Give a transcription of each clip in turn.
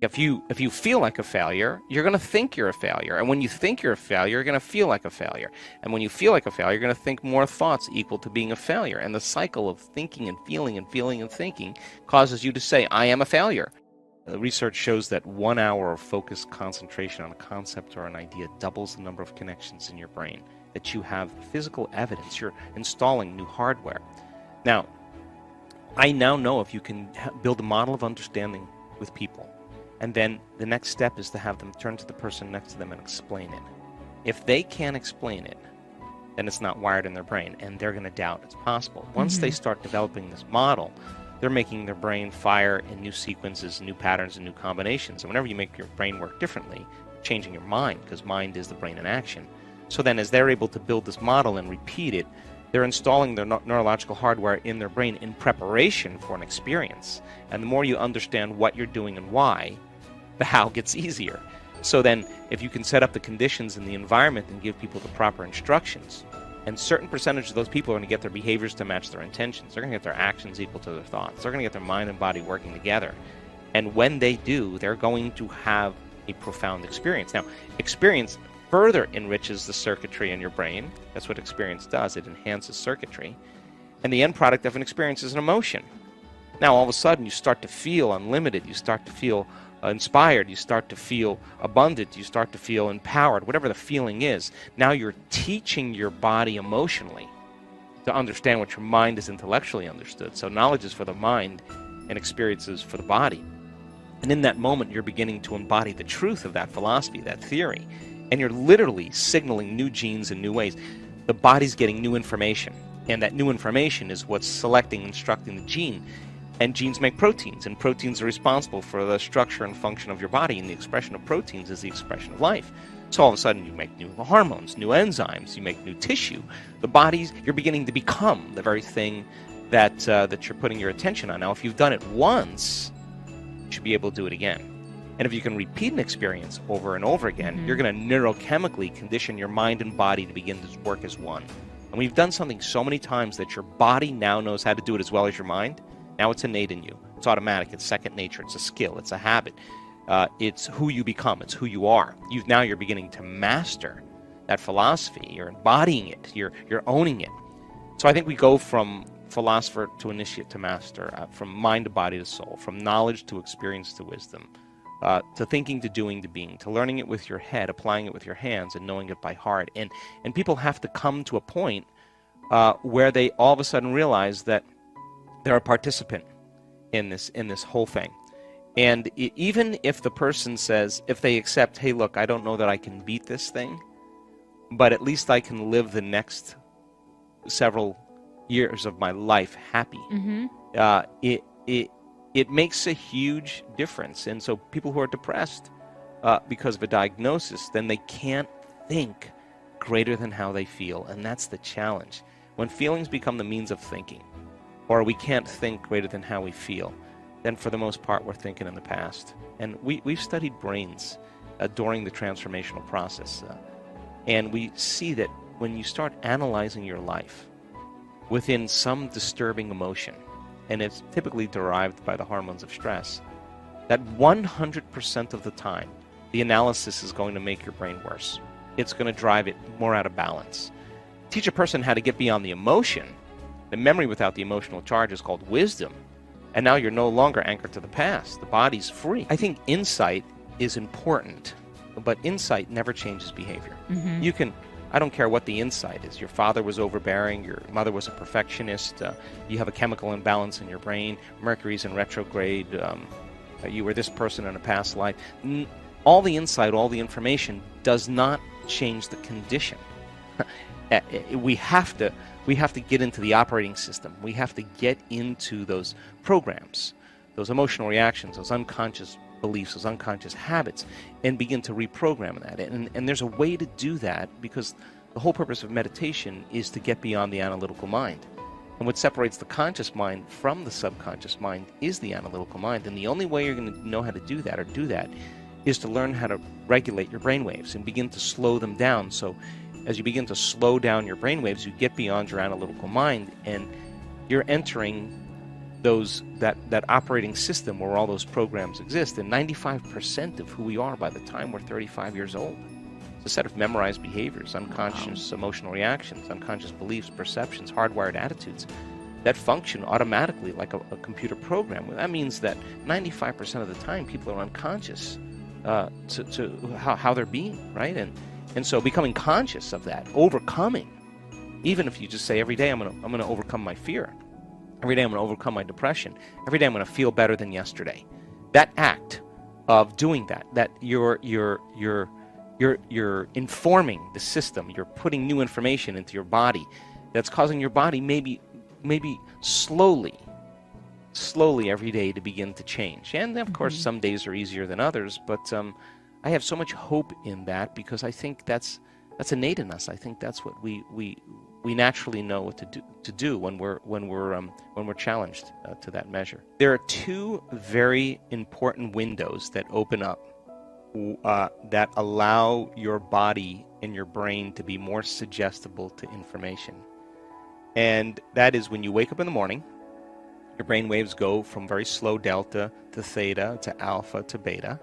If you feel like a failure, you're going to think you're a failure. And when you think you're a failure, you're going to feel like a failure. And when you feel like a failure, you're going to think more thoughts equal to being a failure. And the cycle of thinking and feeling and feeling and thinking causes you to say, I am a failure. Research shows that 1 hour of focused concentration on a concept or an idea doubles the number of connections in your brain, that you have physical evidence. You're installing new hardware. Now, I now know if you can build a model of understanding with people, and then the next step is to have them turn to the person next to them and explain it. If they can't explain it, then it's not wired in their brain, and they're going to doubt it's possible. Once they start developing this model, they're making their brain fire in new sequences, new patterns, and new combinations. And whenever you make your brain work differently, changing your mind, because mind is the brain in action. So then as they're able to build this model and repeat it, they're installing their neurological hardware in their brain in preparation for an experience. And the more you understand what you're doing and why, the how gets easier. So then if you can set up the conditions in the environment and give people the proper instructions, and certain percentage of those people are going to get their behaviors to match their intentions. They're going to get their actions equal to their thoughts. They're going to get their mind and body working together. And when they do, they're going to have a profound experience. Now, experience further enriches the circuitry in your brain. That's what experience does. It enhances circuitry. And the end product of an experience is an emotion. Now, all of a sudden, you start to feel unlimited. You start to feel inspired. You start to feel abundant. You start to feel empowered, whatever the feeling is. Now you're teaching your body emotionally to understand what your mind is intellectually understood. So knowledge is for the mind and experience is for the body. And in that moment, you're beginning to embody the truth of that philosophy, that theory. And you're literally signaling new genes in new ways. The body's getting new information. And that new information is what's selecting, instructing the gene. And genes make proteins, and proteins are responsible for the structure and function of your body, and the expression of proteins is the expression of life. So all of a sudden you make new hormones, new enzymes, you make new tissue. The body's, you're beginning to become the very thing that that you're putting your attention on. Now, if you've done it once, you should be able to do it again. And if you can repeat an experience over and over again, you're going to neurochemically condition your mind and body to begin to work as one. And we've done something so many times that your body now knows how to do it as well as your mind. Now it's innate in you. It's automatic. It's second nature. It's a skill. It's a habit. It's who you become. It's who you are. Now you're beginning to master that philosophy. You're embodying it. You're owning it. So I think we go from philosopher to initiate to master, from mind to body to soul, from knowledge to experience to wisdom, to thinking to doing to being, to learning it with your head, applying it with your hands, and knowing it by heart. And people have to come to a point where they all of a sudden realize that they're a participant in this whole thing. And even if the person says, if they accept, hey, look, I don't know that I can beat this thing, but at least I can live the next several years of my life happy. It makes a huge difference. And so people who are depressed because of a diagnosis, then they can't think greater than how they feel. And that's the challenge. When feelings become the means of thinking, or we can't think greater than how we feel, then for the most part we're thinking in the past. And we've studied brains during the transformational process. And we see that when you start analyzing your life within some disturbing emotion, and it's typically derived by the hormones of stress, that 100% of the time, the analysis is going to make your brain worse. It's going to drive it more out of balance. Teach a person how to get beyond the emotion. The memory without the emotional charge is called wisdom. And now you're no longer anchored to the past. The body's free. I think insight is important, but insight never changes behavior. You can, I don't care what the insight is. Your father was overbearing. Your mother was a perfectionist. You have a chemical imbalance in your brain. Mercury's in retrograde. You were this person in a past life. All the insight, all the information does not change the condition. We have to get into the operating system. We have to get into those programs, those emotional reactions, those unconscious beliefs, those unconscious habits, and begin to reprogram that. And there's a way to do that, because the whole purpose of meditation is to get beyond the analytical mind. And what separates the conscious mind from the subconscious mind is the analytical mind. And the only way you're going to know how to do that, is to learn how to regulate your brainwaves and begin to slow them down. So as you begin to slow down your brainwaves, you get beyond your analytical mind, and you're entering that operating system where all those programs exist, and 95% of who we are by the time we're 35 years old. It's a set of memorized behaviors, unconscious emotional reactions, unconscious beliefs, perceptions, hardwired attitudes that function automatically like a computer program. That means that 95% of the time people are unconscious to how they're being, right? And so becoming conscious of that, overcoming, even if you just say every day I'm gonna overcome my fear, every day I'm gonna overcome my depression, every day I'm gonna feel better than yesterday. That act of doing that you're informing the system, you're putting new information into your body that's causing your body maybe slowly every day to begin to change. And of course, some days are easier than others, but I have so much hope in that because I think that's innate in us. I think that's what we naturally know what to do when we're challenged to that measure. There are two very important windows that open up that allow your body and your brain to be more suggestible to information. And that is when you wake up in the morning, your brain waves go from very slow delta to theta to alpha to beta.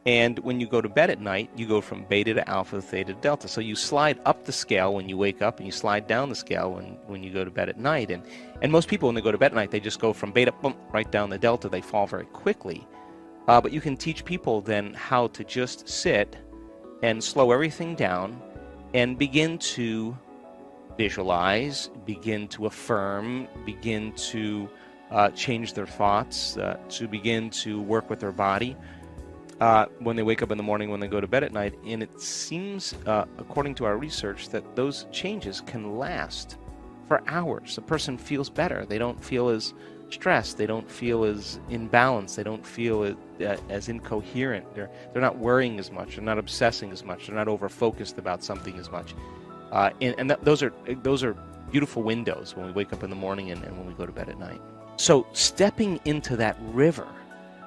And when you go to bed at night, you go from beta to alpha to theta to delta. So you slide up the scale when you wake up, and you slide down the scale when you go to bed at night. And most people, when they go to bed at night, they just go from beta, boom, right down the delta. They fall very quickly. But you can teach people then how to just sit and slow everything down and begin to visualize, begin to affirm, begin to change their thoughts, to begin to work with their body when they wake up in the morning, when they go to bed at night. And it seems, according to our research, that those changes can last for hours. The person feels better. They don't feel as stressed. They don't feel as imbalanced. They don't feel as incoherent. They're not worrying as much. They're not obsessing as much. They're not over-focused about something as much. Those are beautiful windows when we wake up in the morning and when we go to bed at night. So stepping into that river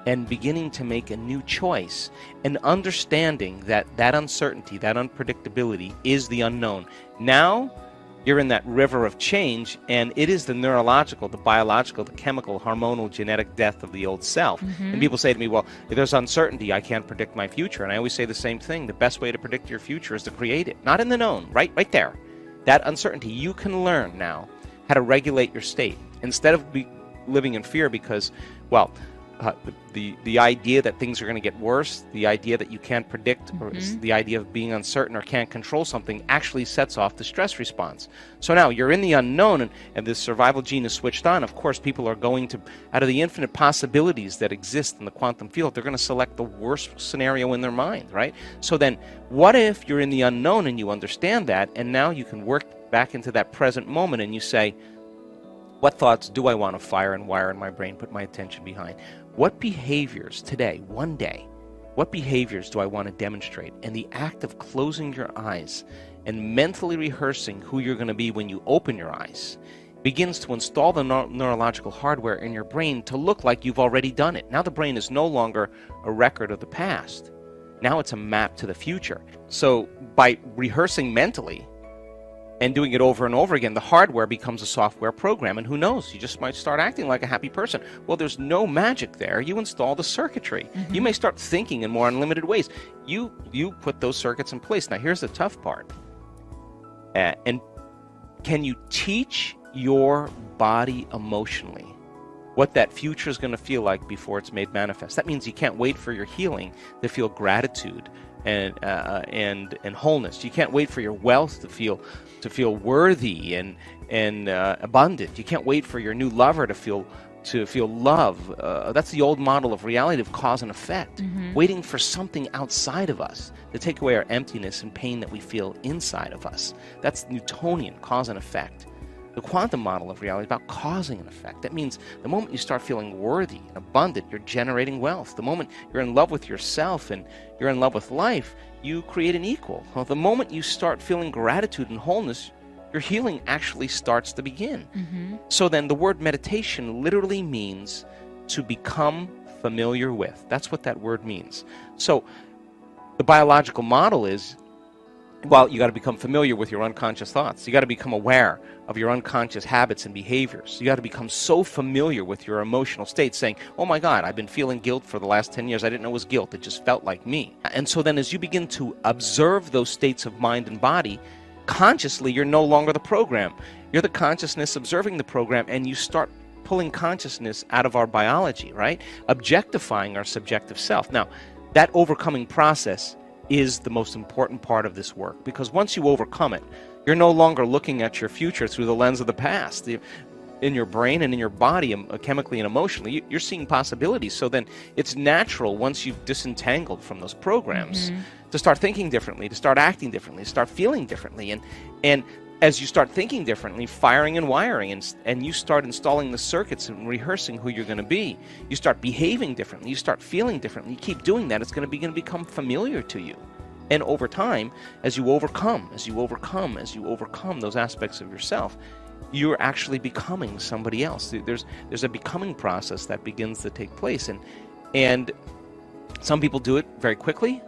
and beginning to make a new choice and understanding that uncertainty, that unpredictability is the unknown. Now you're in that river of change, and it is the neurological, the biological, the chemical, hormonal, genetic death of the old self. And people say to me, well, if there's uncertainty, I can't predict my future. And I always say the same thing. The best way to predict your future is to create it, not in the known, right there. That uncertainty, you can learn now how to regulate your state instead of living in fear because, well, the idea that things are going to get worse, the idea that you can't predict, or the idea of being uncertain or can't control something actually sets off the stress response. So now you're in the unknown, and the survival gene is switched on. Of course, people are going to, out of the infinite possibilities that exist in the quantum field, they're going to select the worst scenario in their mind, right? So then what if you're in the unknown and you understand that, and now you can work back into that present moment and you say, what thoughts do I want to fire and wire in my brain, put my attention behind? What behaviors today, one day, what behaviors do I want to demonstrate? And the act of closing your eyes and mentally rehearsing who you're going to be when you open your eyes begins to install the neurological hardware in your brain to look like you've already done it. Now the brain is no longer a record of the past. Now it's a map to the future. So by rehearsing mentally and doing it over and over again, the hardware becomes a software program, and who knows, you just might start acting like a happy person. Well, there's no magic there. You install the circuitry. You may start thinking in more unlimited ways. You put those circuits in place. Now, here's the tough part. And can you teach your body emotionally what that future is going to feel like before it's made manifest? That means you can't wait for your healing to feel gratitude and wholeness. You can't wait for your wealth to feel worthy and abundant. You can't wait for your new lover to feel love. That's the old model of reality of cause and effect. Waiting for something outside of us to take away our emptiness and pain that we feel inside of us. That's Newtonian, cause and effect. The quantum model of reality is about causing an effect. That means the moment you start feeling worthy and abundant, you're generating wealth. The moment you're in love with yourself and you're in love with life, you create an equal. Well, the moment you start feeling gratitude and wholeness, your healing actually starts to begin. So then the word meditation literally means to become familiar with. That's what that word means. So the biological model is Well, you got to become familiar with your unconscious thoughts. You got to become aware of your unconscious habits and behaviors. You got to become so familiar with your emotional state, saying, oh my God, I've been feeling guilt for the last 10 years. I didn't know it was guilt. It just felt like me. And so then as you begin to observe those states of mind and body, consciously, you're no longer the program. You're the consciousness observing the program, and you start pulling consciousness out of our biology, right? Objectifying our subjective self. Now, that overcoming process is the most important part of this work, because once you overcome it, you're no longer looking at your future through the lens of the past. In your brain and in your body, chemically and emotionally, you're seeing possibilities. So then it's natural, once you've disentangled from those programs, to start thinking differently, to start acting differently, to start feeling differently. And as you start thinking differently, firing and wiring, and you start installing the circuits and rehearsing who you're going to be, you start behaving differently, you start feeling differently, you keep doing that, it's going to become familiar to you. And over time, as you overcome those aspects of yourself, you're actually becoming somebody else. There's a becoming process that begins to take place. And some people do it very quickly.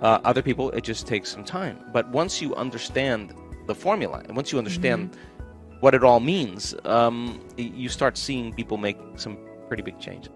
Other people, it just takes some time. But once you understand the formula, and once you understand what it all means, you start seeing people make some pretty big changes.